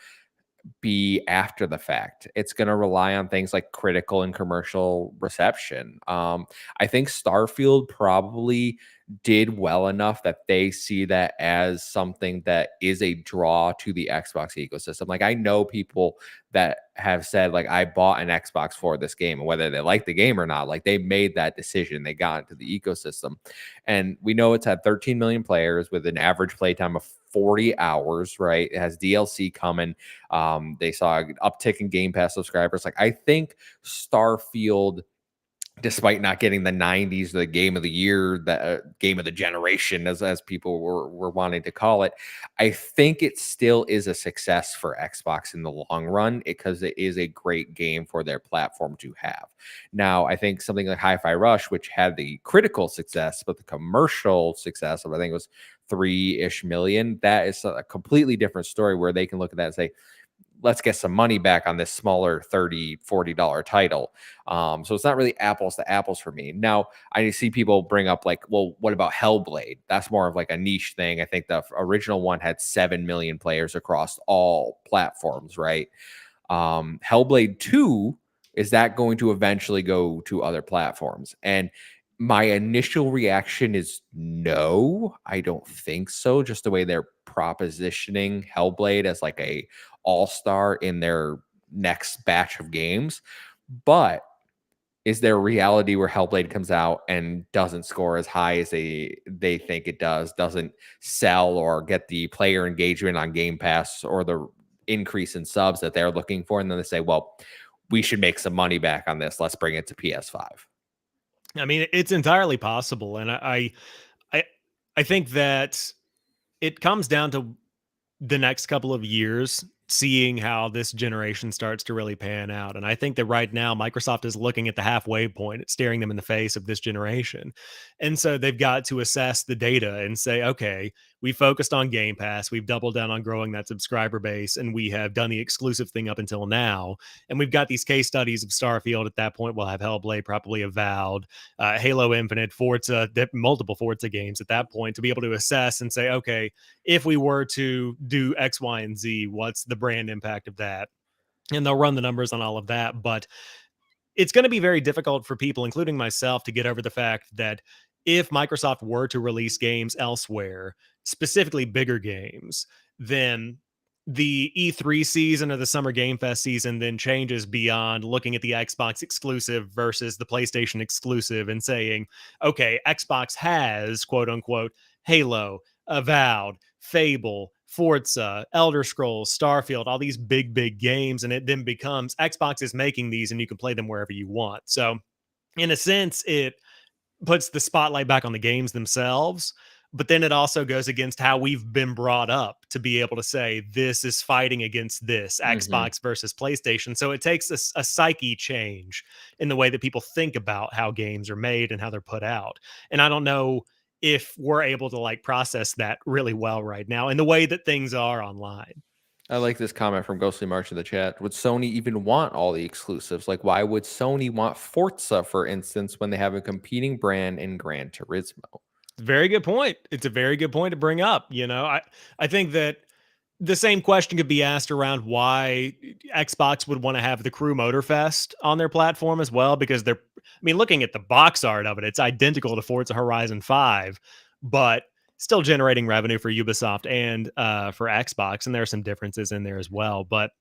be after the fact. It's going to rely on things like critical and commercial reception. I think Starfield probably did well enough that they see that as something that is a draw to the Xbox ecosystem. Like, I know people that have said, like, I bought an Xbox for this game, and whether they like the game or not, like, they made that decision. They got into the ecosystem. And we know it's had 13 million players with an average playtime of 40 hours, right? It has DLC coming. They saw an uptick in Game Pass subscribers. Like, I think Starfield, despite not getting the 90s, the game of the year, the game of the generation, as people were wanting to call it, I think it still is a success for Xbox in the long run because it is a great game for their platform to have. Now, I think something like Hi-Fi Rush, which had the critical success, but the commercial success of, I think it was 3-ish million, that is a completely different story where they can look at that and say, let's get some money back on this smaller $30-$40 title. So it's not really apples to apples for me. Now, I see people bring up, like, well, what about Hellblade? That's more of like a niche thing. I think the original one had 7 million players across all platforms, right? Hellblade 2, is that going to eventually go to other platforms? And my initial reaction is no, I don't think so. Just the way they're propositioning Hellblade as like a all-star in their next batch of games. But is there a reality where Hellblade comes out and doesn't score as high as they think it does, doesn't sell or get the player engagement on Game Pass or the increase in subs that they're looking for, and then they say, well, we should make some money back on this. Let's bring it to PS5.
I mean, it's entirely possible. And I, I think that it comes down to the next couple of years seeing how this generation starts to really pan out. And I think that right now Microsoft is looking at the halfway point, it's staring them in the face of this generation. And so they've got to assess the data and say, okay, we focused on Game Pass, we've doubled down on growing that subscriber base, and we have done the exclusive thing up until now. And we've got these case studies of Starfield at that point. We'll have Hellblade, probably Avowed, Halo Infinite, Forza, multiple Forza games at that point to be able to assess and say, okay, if we were to do X, Y, and Z, what's the brand impact of that? And they'll run the numbers on all of that. But it's going to be very difficult for people, including myself, to get over the fact that if Microsoft were to release games elsewhere, specifically bigger games, then the E3 season or the Summer Game Fest season then changes beyond looking at the Xbox exclusive versus the PlayStation exclusive and saying, okay, Xbox has quote unquote Halo, Avowed, Fable, Forza, Elder Scrolls, Starfield, all these big games. And it then becomes Xbox is making these and you can play them wherever you want. So, in a sense, it puts the spotlight back on the games themselves. But then it also goes against how we've been brought up to be able to say this is fighting against this
Mm-hmm.
Xbox versus PlayStation. So it takes a psyche change in the way that people think about how games are made and how they're put out. And I don't know if we're able to like process that really well right now in the way that things are online.
I like this comment from Ghostly March in the chat. Would Sony even want all the exclusives? Like, why would Sony want Forza, for instance, when they have a competing brand in Gran Turismo?
Very good point. It's a very good point to bring up. You know, I think that the same question could be asked around why Xbox would want to have the Crew Motorfest on their platform as well, because they're, I mean, looking at the box art of it, it's identical to Forza Horizon 5, but still generating revenue for Ubisoft and for Xbox. And there are some differences in there as well. But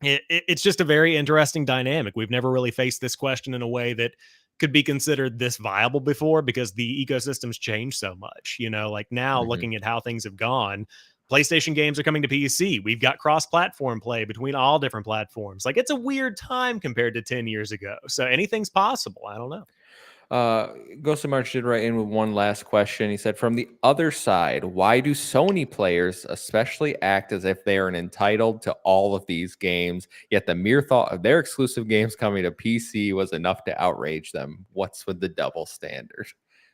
it's just a very interesting dynamic. We've never really faced this question in a way that could be considered this viable before because the ecosystem's changed so much. You know, like now
Mm-hmm.
looking at how things have gone, PlayStation games are coming to PC. We've got cross-platform play between all different platforms. Like it's a weird time compared to 10 years ago. So anything's possible. I don't know.
Ghost of March did write in with one last question. He said, from the other side, why do Sony players especially act as if they are entitled to all of these games, yet the mere thought of their exclusive games coming to PC was enough to outrage them? What's with the double standard?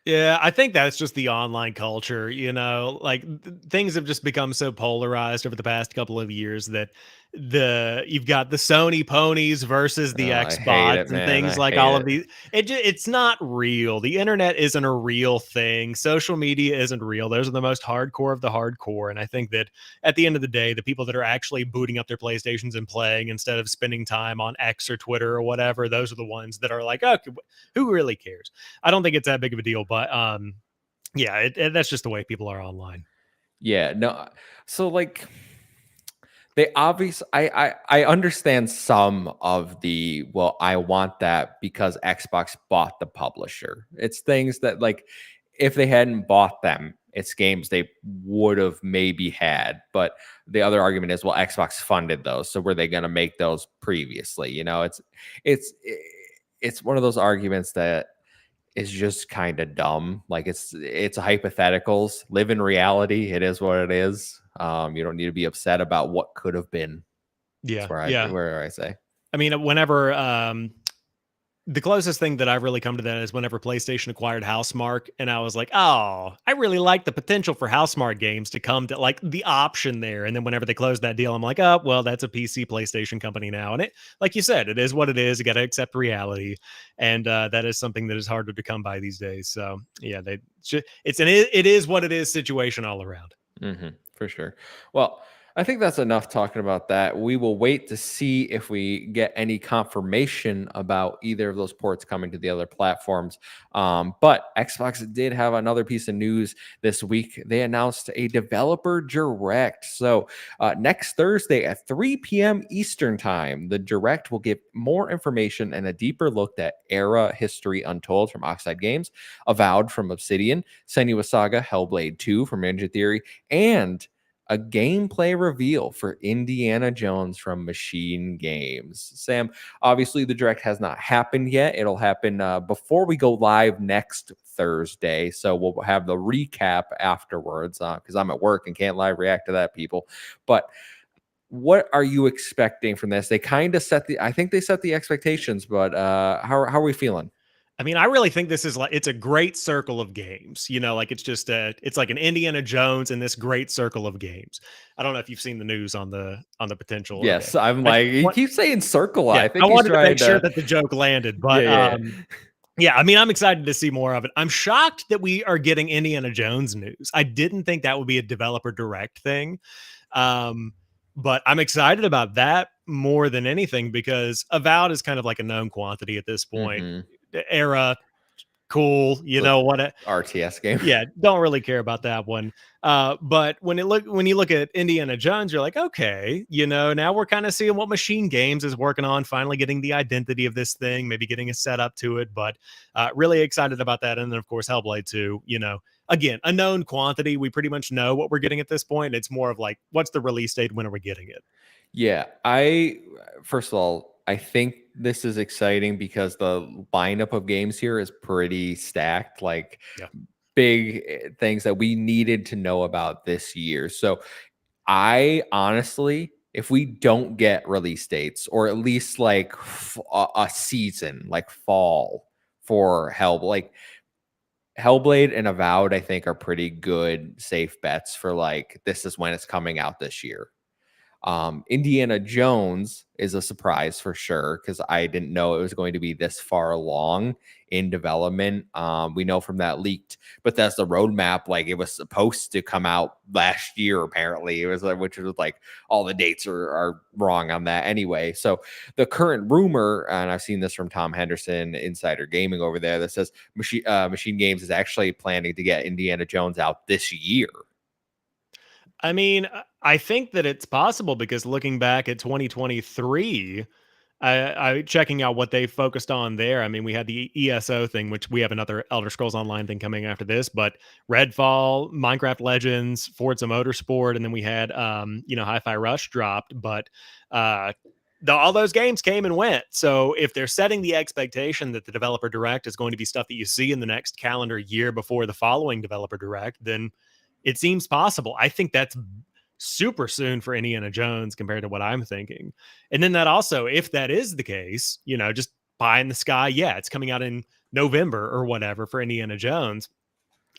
Yeah, I think that's just the online culture, you know, like things have just become so polarized over the past couple of years that you've got the Sony ponies versus the
I hate
Xbox
it,
and
man.
things
I
like
hate
all of
it.
these. It's not real. The internet isn't a real thing. Social media isn't real. Those are the most hardcore of the hardcore. And I think that at the end of the day, the people that are actually booting up their PlayStations and playing instead of spending time on X or Twitter or whatever, those are the ones that are like, okay, who really cares? I don't think it's that big of a deal, but yeah, that's just the way people are online.
Yeah, no. So like they obviously I understand some of the, well, I want that because Xbox bought the publisher. It's things that, like, if they hadn't bought them, it's games they would have maybe had. But the other argument is, well, Xbox funded those, so were they going to make those previously? You know, it's it's one of those arguments that is just kind of dumb. Like it's hypotheticals. Live in reality. It is what it is. You don't need to be upset about what could have been. That's
Yeah,
where
yeah.
I say.
I mean, whenever the closest thing that I've really come to that is whenever PlayStation acquired Housemark, and I was like, oh, I really like the potential for Housemark games to come to like the option there. And then whenever they closed that deal, I'm like, oh, well, that's a PC PlayStation company now. And it, like you said, it is what it is. You got to accept reality, and that is something that is harder to come by these days. So yeah, it is what it is situation all around.
For sure. Well, I think that's enough talking about that. We will wait to see if we get any confirmation about either of those ports coming to the other platforms. But Xbox did have another piece of news this week. They announced a developer direct. So next Thursday at 3 p.m. Eastern Time, the direct will give more information and a deeper look at Era History Untold from Oxide Games, Avowed from Obsidian, Senua Saga, Hellblade 2 from Ninja Theory, and a gameplay reveal for Indiana Jones from Machine Games. Sam, obviously the direct has not happened yet. It'll happen before we go live next Thursday. So we'll have the recap afterwards because I'm at work and can't live react to that, people. But what are you expecting from this? They kind of I think they set the expectations, but how are we feeling?
I mean, I really think this is like it's a great circle of games. Like it's like an Indiana Jones in this great circle of games. I don't know if you've seen the news on the potential. Okay.
Yes, I'm
I
like, he
what
keeps saying circle.
Yeah,
I
I
think he's
wanted to make
trying
sure
to.
that the joke landed, but
Yeah,
yeah, I mean, I'm excited to see more of it. I'm shocked that we are getting Indiana Jones news. I didn't think that would be a developer direct thing. Um, but I'm excited about that more than anything because Avowed is kind of like a known quantity at this
yeah.
point. The era, cool,
It's a
what
RTS game.
yeah, don't really care about that one. But when you look at Indiana Jones, you're like, okay, now we're kind of seeing what Machine Games is working on, finally getting the identity of this thing, maybe getting a setup to it. But really excited about that. And then of course Hellblade 2, again, a known quantity. We pretty much know what we're getting at this point. It's more of like, what's the release date? When are we getting it?
Yeah, first of all, I think this is exciting because the lineup of games here is pretty stacked. Like
Yeah.
big things that we needed to know about this year. So I honestly, if we don't get release dates or at least like a season, like fall for Hellblade and Avowed, I think are pretty good safe bets for like this is when it's coming out this year. Indiana Jones is a surprise for sure because I didn't know it was going to be this far along in development. We know from that leaked Bethesda roadmap, like it was supposed to come out last year. Apparently, it was like, which was like all the dates are wrong on that anyway. So the current rumor, and I've seen this from Tom Henderson, Insider Gaming over there, that says Machine Games is actually planning to get Indiana Jones out this year.
I mean, I think that it's possible because looking back at 2023, I checking out what they focused on there. I mean, we had the ESO thing, which we have another Elder Scrolls Online thing coming after this, but Redfall, Minecraft Legends, Forza Motorsport, and then we had Hi-Fi Rush dropped, but uh all those games came and went. So if they're setting the expectation that the developer direct is going to be stuff that you see in the next calendar year before the following developer direct, then it seems possible. I think that's super soon for Indiana Jones compared to what I'm thinking. And then that also, if that is the case, just pie in the sky, yeah, it's coming out in November or whatever for Indiana Jones.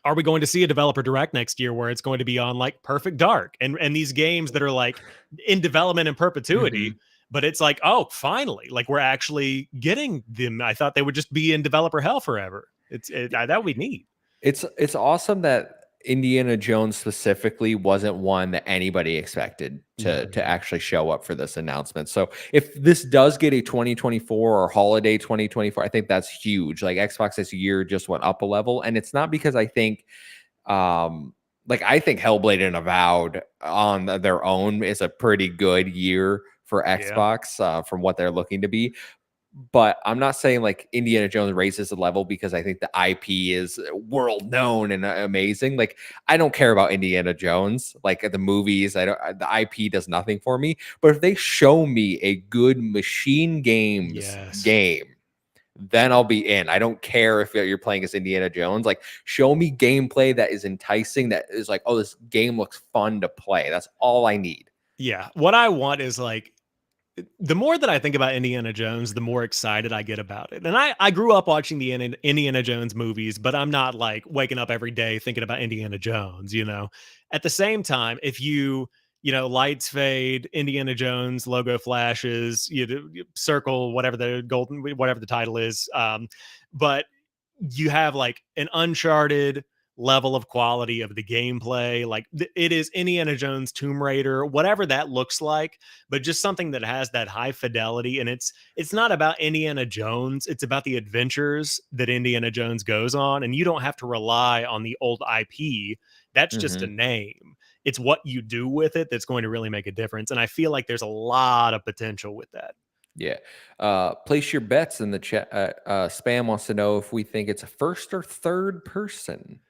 Are we going to see a developer direct next year where it's going to be on like Perfect Dark and these games that are like in development in perpetuity?
Mhm.
But it's like, oh, finally, like we're actually getting them. I thought they would just be in developer hell forever. That would be neat.
It's awesome that Indiana Jones specifically wasn't one that anybody expected to
Mhm.
actually show up for this announcement. So if this does get a 2024 or holiday 2024, I think that's huge. Like Xbox this year just went up a level, and it's not because I think like I think Hellblade and Avowed on their own is a pretty good year for
Yeah.
Xbox from what they're looking to be. But I'm not saying like Indiana Jones raises the level because I think the IP is world known and amazing. Like I don't care about Indiana Jones, like the movies. I don't. The IP does nothing for me. But if they show me a good Machine Games
Yes.
game, then I'll be in. I don't care if you're playing as Indiana Jones. Like show me gameplay that is enticing. That is like, oh, this game looks fun to play. That's all I need.
Yeah. What I want is like the more that I think about Indiana Jones, the more excited I get about it. And I grew up watching the Indiana Jones movies, but I'm not like waking up every day thinking about Indiana Jones. At the same time, if lights fade, Indiana Jones logo flashes, circle, whatever the whatever the title is. But you have like an Uncharted level of quality of the gameplay. Like it is Indiana Jones, Tomb Raider, whatever that looks like, but just something that has that high fidelity. And it's not about Indiana Jones. It's about the adventures that Indiana Jones goes on. And you don't have to rely on the old IP. That's just a
Hmm.
name. It's what you do with it that's going to really make a difference. And I feel like there's a lot of potential with that.
Yeah. Place your bets in the chat. Spam wants to know if we think it's a first or third person.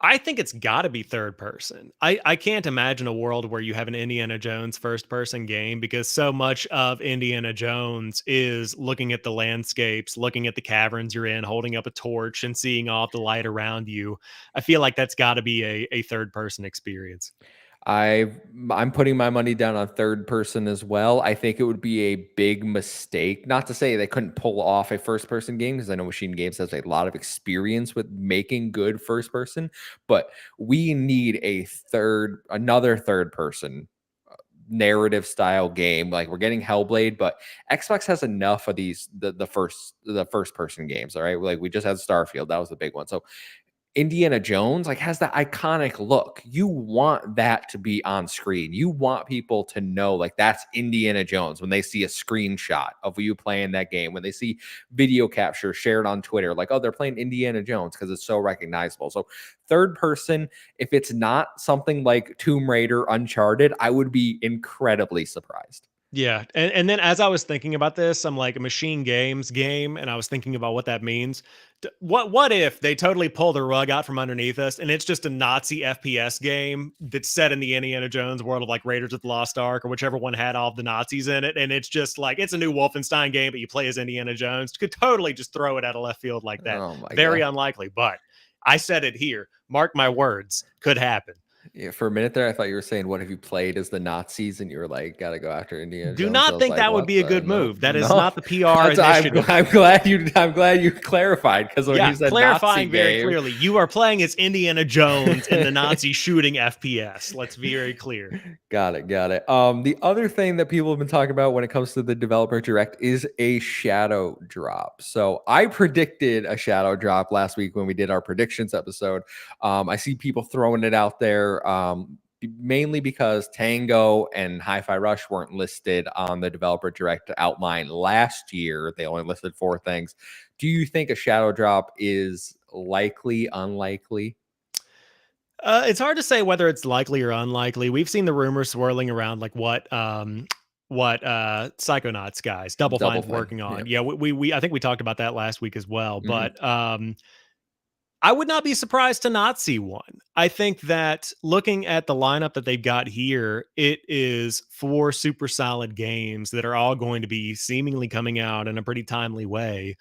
I think it's got to be third person. I can't imagine a world where you have an Indiana Jones first person game because so much of Indiana Jones is looking at the landscapes, looking at the caverns you're in, holding up a torch and seeing all of the light around you. I feel like that's got to be a third person experience.
I'm putting my money down on third person as well. I think it would be a big mistake. Not to say they couldn't pull off a first person game, because I know Machine Games has a lot of experience with making good first person, but we need another third person narrative style game. Like, we're getting Hellblade, but Xbox has enough of the first person games. All right, like we just had Starfield, that was the big one. So Indiana Jones like has that iconic look. You want that to be on screen. You want people to know like that's Indiana Jones when they see a screenshot of you playing that game, when they see video capture shared on Twitter, like, oh, they're playing Indiana Jones, because it's so recognizable. So third person, if it's not something like Tomb Raider, Uncharted, I would be incredibly surprised.
Yeah, and then as I was thinking about this, I'm like a machine games game, and I was thinking about what that means. What if they totally pull the rug out from underneath us, and it's just a Nazi FPS game that's set in the Indiana Jones world of like Raiders of the Lost Ark or whichever one had all of the Nazis in it, and it's just like it's a new Wolfenstein game, but you play as Indiana Jones. Could totally just throw it out of left field like that.
Oh my
Very
god.
unlikely, but I said it here. Mark my words, could happen.
Yeah, for a minute there, I thought you were saying, "What have you played as the Nazis?" And you were like, "Gotta go after Indiana
Do
Jones." I
not
was
think
like,
that would
"What
be a
the?
good
Nope,
move. That is
no."
not the PR
That's
initiative.
I'm glad you clarified, because when
Yeah,
you said Nazi
clarifying very
game,
clearly, you are playing as Indiana Jones in the Nazi shooting FPS. Let's be very clear.
got it, got it. The other thing that people have been talking about when it comes to the developer direct is a shadow drop. So I predicted a shadow drop last week when we did our predictions episode. I see people throwing it out there. Mainly because Tango and Hi-Fi Rush weren't listed on the developer direct outline last year. They only listed 4 things. Do you think a shadow drop is likely, unlikely?
It's hard to say whether it's likely or unlikely. We've seen the rumors swirling around, like what Psychonauts guys, Double
Double
Fine's
Fine.
working on.
Yeah.
Yeah, we I think we talked about that last week as well.
Hmm.
But I would not be surprised to not see one. I think that looking at the lineup that they've got here, it is 4 super solid games that are all going to be seemingly coming out in a pretty timely way.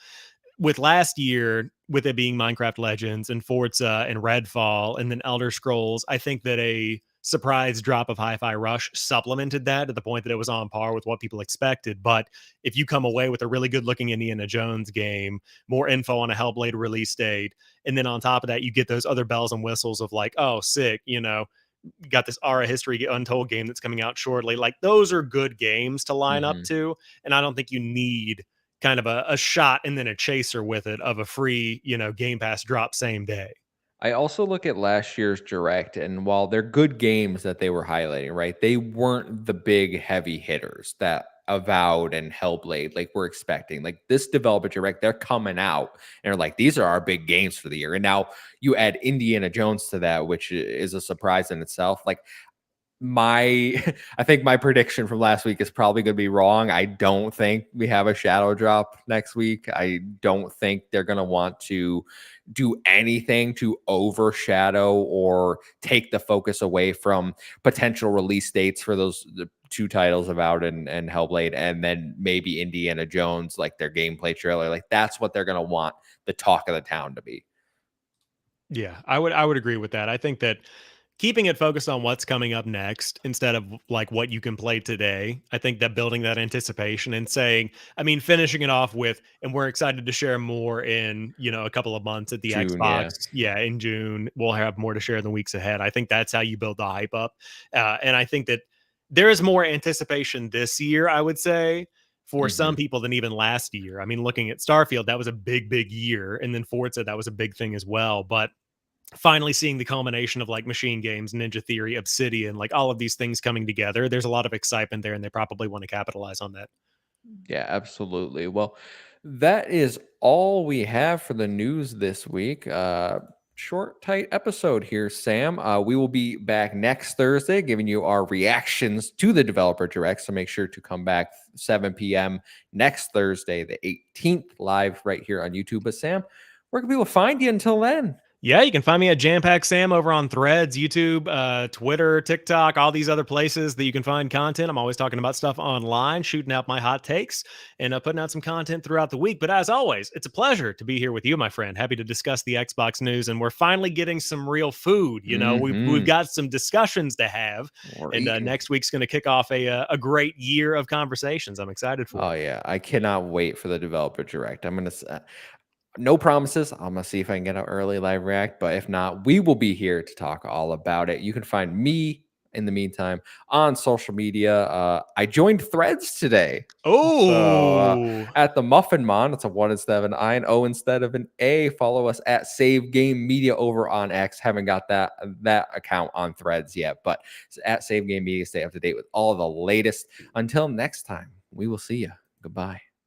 With last year, with it being Minecraft Legends and Forza and Redfall and then Elder Scrolls, I think that a surprise drop of Hi-Fi Rush supplemented that to the point that it was on par with what people expected. But if you come away with a really good looking Indiana Jones game, more info on a Hellblade release date, and then on top of that, you get those other bells and whistles of like, oh, sick, got this Aura History Untold game that's coming out shortly. Like those are good games to line up
Hmm.
to. And I don't think you need kind of a shot and then a chaser with it of a free, Game Pass drop same day.
I also look at last year's direct, and while they're good games that they were highlighting, right, they weren't the big heavy hitters that Avowed and Hellblade like we're expecting. Like this developer direct, they're coming out and are like, these are our big games for the year. And now you add Indiana Jones to that, which is a surprise in itself. Like, my I think my prediction from last week is probably going to be wrong. I don't think we have a shadow drop next week. I don't think they're going to want to do anything to overshadow or take the focus away from potential release dates for the 2 titles, Avowed and Hellblade, and then maybe Indiana Jones, like their gameplay trailer. Like that's what they're going to want the talk of the town to be.
Yeah, I would agree with that. I think that keeping it focused on what's coming up next instead of like what you can play today, I think that building that anticipation and saying, I mean, finishing it off with, and we're excited to share more in, a couple of months at the
June, yeah.
Xbox. Yeah, in June, we'll have more to share in the weeks ahead. I think that's how you build the hype up. And I think that there is more anticipation this year, I would say, for some
Hmm.
people than even last year. I mean, looking at Starfield, that was a big, big year. And then Forza, that was a big thing as well. But finally seeing the culmination of like Machine Games, Ninja Theory, Obsidian, like all of these things coming together, there's a lot of excitement there and they probably want to capitalize on that.
Yeah, absolutely. Well, that is all we have for the news this week. Short, tight episode here, Sam. We will be back next Thursday giving you our reactions to the developer direct. So make sure to come back 7 p.m. next Thursday, the 18th, live right here on YouTube. But Sam, where can people find you until then?
Yeah, you can find me at JamPackSam over on Threads, YouTube, Twitter, TikTok, all these other places that you can find content. I'm always talking about stuff online, shooting out my hot takes, and putting out some content throughout the week. But as always, it's a pleasure to be here with you, my friend. Happy to discuss the Xbox news, and we're finally getting some real food. You know, we've
Mm-hmm.
got some discussions to have,
We're
and
eating.
next week's going to kick off a great year of conversations. I'm excited
Oh
for it.
yeah, I cannot wait for the developer direct. I'm gonna no promises. I'm gonna see if I can get an early live react, but if not, we will be here to talk all about it. You can find me in the meantime on social media. I joined Threads today. So
Oh,
at the Muffin Mon, it's a 1 instead of an I, an O instead of an A. Follow us at Save Game Media over on X. Haven't got that account on Threads yet, but it's at Save Game Media. Stay up to date with all the latest. Until next time, we will see you. Goodbye.